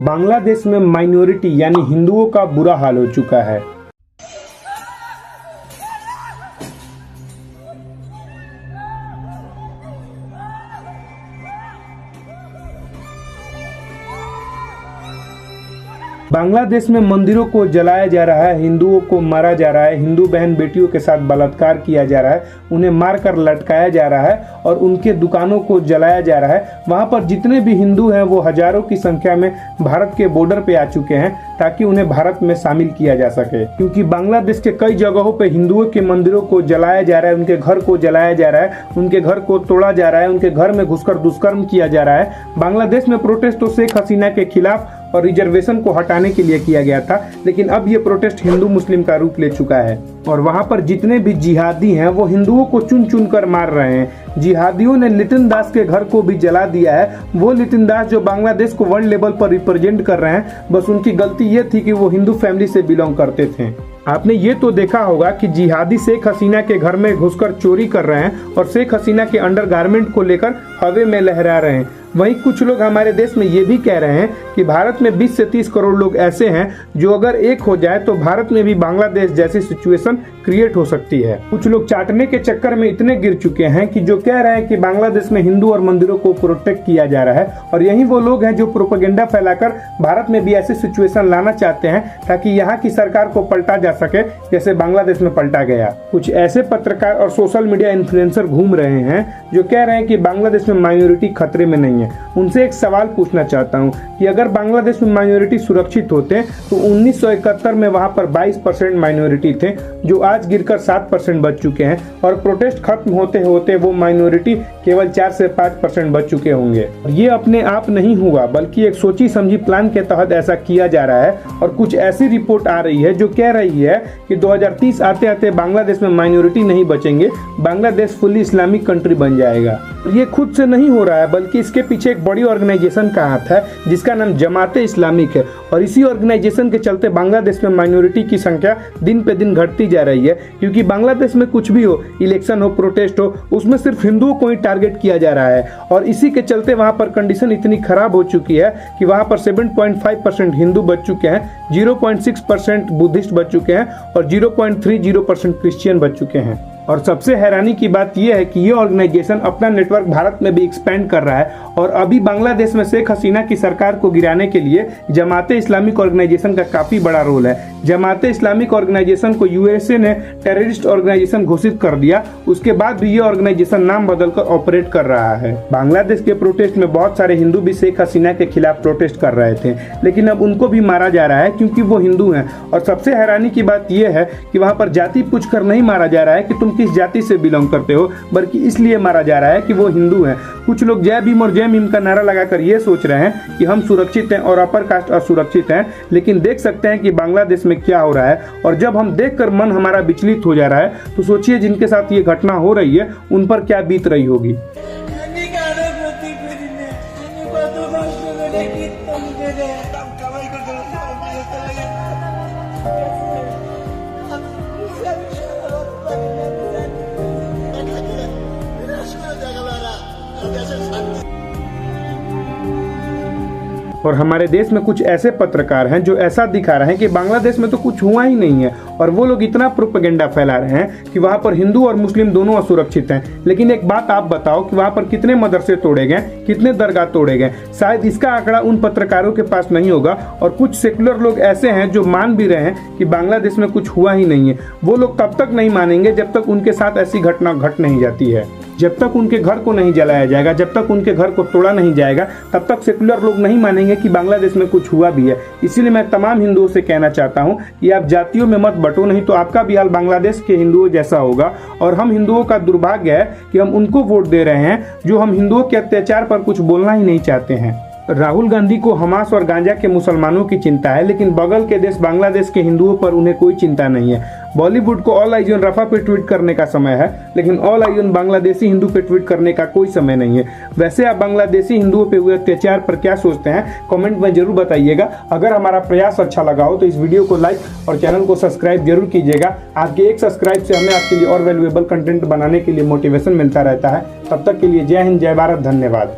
बांग्लादेश में माइनॉरिटी यानी हिंदुओं का बुरा हाल हो चुका है। बांग्लादेश में मंदिरों को जलाया जा रहा है, हिंदुओं को मारा जा रहा है, हिंदू बहन बेटियों के साथ बलात्कार किया जा रहा है, उन्हें मारकर लटकाया जा रहा है और उनके दुकानों को जलाया जा रहा है। वहां पर जितने भी हिंदू हैं वो हजारों की संख्या में भारत के बॉर्डर पे आ चुके हैं ताकि उन्हें भारत में शामिल किया जा सके, क्योंकि बांग्लादेश के कई जगहों पे हिंदुओं के मंदिरों को जलाया जा रहा है, उनके घर को जलाया जा रहा है, उनके घर को तोड़ा जा रहा है, उनके घर में घुसकर दुष्कर्म किया जा रहा है। बांग्लादेश में प्रोटेस्ट तो शेख हसीना के खिलाफ और रिजर्वेशन को हटाने के लिए किया गया था, लेकिन अब ये प्रोटेस्ट हिंदू मुस्लिम का रूप ले चुका है और वहां पर जितने भी जिहादी हैं वो हिंदुओं को चुन चुन कर मार रहे हैं। जिहादियों ने लिटिन दास के घर को भी जला दिया है। वो लिटिन दास जो बांग्लादेश को वर्ल्ड लेवल पर रिप्रेजेंट कर रहे हैं, बस उनकी गलती ये थी कि वो हिंदू फैमिली से बिलोंग करते थे। आपने ये तो देखा होगा कि जिहादी शेख हसीना के घर में घुसकर चोरी कर रहे हैं और शेख हसीना के अंडरगारमेंट को लेकर हवा में लहरा रहे हैं। वहीं कुछ लोग हमारे देश में ये भी कह रहे हैं कि भारत में 20 से 30 करोड़ लोग ऐसे हैं जो अगर एक हो जाए तो भारत में भी बांग्लादेश जैसी सिचुएशन क्रिएट हो सकती है। कुछ लोग चाटने के चक्कर में इतने गिर चुके हैं कि जो कह रहे हैं कि बांग्लादेश में हिंदू और मंदिरों को प्रोटेक्ट किया जा रहा है, और यही वो लोग हैं जो प्रोपेगेंडा फैलाकर भारत में भी ऐसी सिचुएशन लाना चाहते हैं ताकि यहाँ की सरकार को पलटा जा सके जैसे बांग्लादेश में पलटा गया। कुछ ऐसे पत्रकार और सोशल मीडिया इन्फ्लुएंसर घूम रहे हैं जो कह रहे हैं कि बांग्लादेश में माइनॉरिटी खतरे में नहीं है। उनसे एक सवाल पूछना चाहता हूं कि अगर बांग्लादेश में माइनॉरिटी सुरक्षित होते तो 1971 में वहां पर 22% माइनॉरिटी थे, जो आज गिरकर 7% बच चुके हैं, और प्रोटेस्ट खत्म होते होते वो माइनॉरिटी केवल 4 से 5% बच चुके होंगे। ये अपने आप नहीं हुआ, बल्कि एक सोची समझी प्लान के तहत ऐसा किया जा रहा है। और कुछ ऐसी रिपोर्ट आ रही है जो कह रही है कि 2030 आते आते बांग्लादेश में माइनॉरिटी नहीं बचेंगे, बांग्लादेश फुल्ली इस्लामिक कंट्री बन जाएगा। ये खुद से नहीं हो रहा है, बल्कि इसके पीछे एक बड़ी ऑर्गेनाइजेशन का हाथ है जिसका नाम जमाते इस्लामिक है, और इसी ऑर्गेनाइजेशन के चलते बांग्लादेश में माइनॉरिटी की संख्या दिन पे दिन घटती जा रही है। क्योंकि बांग्लादेश में कुछ भी हो, इलेक्शन हो, प्रोटेस्ट हो, उसमें सिर्फ हिंदुओं को ही टारगेट किया जा रहा है, और इसी के चलते वहां पर कंडीशन इतनी खराब हो चुकी है कि वहां पर 7.5% हिंदू बच चुके हैं, 0.6% बुद्धिस्ट बच चुके हैं और 0.30% क्रिश्चियन बच चुके हैं। और सबसे हैरानी की बात यह है कि ये ऑर्गेनाइजेशन अपना नेटवर्क भारत में भी एक्सपेंड कर रहा है, और अभी बांग्लादेश में शेख हसीना की सरकार को गिराने के लिए जमाते इस्लामिक ऑर्गेनाइजेशन का काफी बड़ा रोल है। जमाते इस्लामिक ऑर्गेनाइजेशन को यूएसए ने टेररिस्ट ऑर्गेनाइजेशन घोषित कर दिया, उसके बाद भी ये ऑर्गेनाइजेशन नाम बदलकर ऑपरेट कर रहा है। बांग्लादेश के प्रोटेस्ट में बहुत सारे हिंदू भी शेख हसीना के खिलाफ प्रोटेस्ट कर रहे थे, लेकिन अब उनको भी मारा जा रहा है क्योंकि वो हिंदू हैं। और सबसे हैरानी की बात यह है कि वहां पर जाति पूछकर नहीं मारा जा रहा है कि तुम किस जाति से बिलोंग करते हो, बल्कि इसलिए मारा जा रहा है कि वो हिंदू हैं। कुछ लोग जय भीम और जय भीम का नारा लगाकर ये सोच रहे हैं कि हम सुरक्षित हैं और अपर कास्ट असुरक्षित हैं, लेकिन देख सकते हैं कि बांग्लादेश में क्या हो रहा है। और जब हम देखकर मन हमारा विचलित हो जा रहा है तो सोचिए जिनके साथ ये घटना हो रही है उन पर क्या बीत रही होगी। और हमारे देश में कुछ ऐसे पत्रकार हैं जो ऐसा दिखा रहे हैं कि बांग्लादेश में तो कुछ हुआ ही नहीं है, और वो लोग इतना प्रोपेगेंडा फैला रहे हैं कि वहां पर हिंदू और मुस्लिम दोनों असुरक्षित हैं। लेकिन एक बात आप बताओ कि वहां पर कितने मदरसे तोड़े गए, कितने दरगाह तोड़े गए? शायद इसका आंकड़ा उन पत्रकारों के पास नहीं होगा। और कुछ सेकुलर लोग ऐसे हैं जो मान भी रहे हैं कि बांग्लादेश में कुछ हुआ ही नहीं है। वो लोग तब तक नहीं मानेंगे जब तक उनके साथ ऐसी घटना घट नहीं जाती है, जब तक उनके घर को नहीं जलाया जाएगा, जब तक उनके घर को तोड़ा नहीं जाएगा, तब तक सेकुलर लोग नहीं मानेंगे कि बांग्लादेश में कुछ हुआ भी है। इसीलिए मैं तमाम हिंदुओं से कहना चाहता हूं कि आप जातियों में मत बंटो, नहीं तो आपका भी हाल बांग्लादेश के हिंदुओं जैसा होगा। और हम हिंदुओं का दुर्भाग्य है कि हम उनको वोट दे रहे हैं जो हम हिंदुओं के अत्याचार पर कुछ बोलना ही नहीं चाहते हैं। राहुल गांधी को हमास और गांजा के मुसलमानों की चिंता है, लेकिन बगल के देश बांग्लादेश के हिंदुओं पर उन्हें कोई चिंता नहीं है। बॉलीवुड को ऑल आइज ऑन रफा पे ट्वीट करने का समय है, लेकिन all eyes on Bangladeshi Hindu पे ट्वीट करने का कोई समय नहीं है। वैसे आप बांग्लादेशी हिंदुओं पे हुए अत्याचार पर क्या सोचते हैं, कमेंट में जरूर बताइएगा। अगर हमारा प्रयास अच्छा लगा हो तो इस वीडियो को लाइक और चैनल को सब्सक्राइब जरूर कीजिएगा। आपके एक सब्सक्राइब से हमें आपके लिए और वैल्यूएबल कंटेंट बनाने के लिए मोटिवेशन मिलता रहता है। तब तक के लिए जय हिंद, जय भारत, धन्यवाद।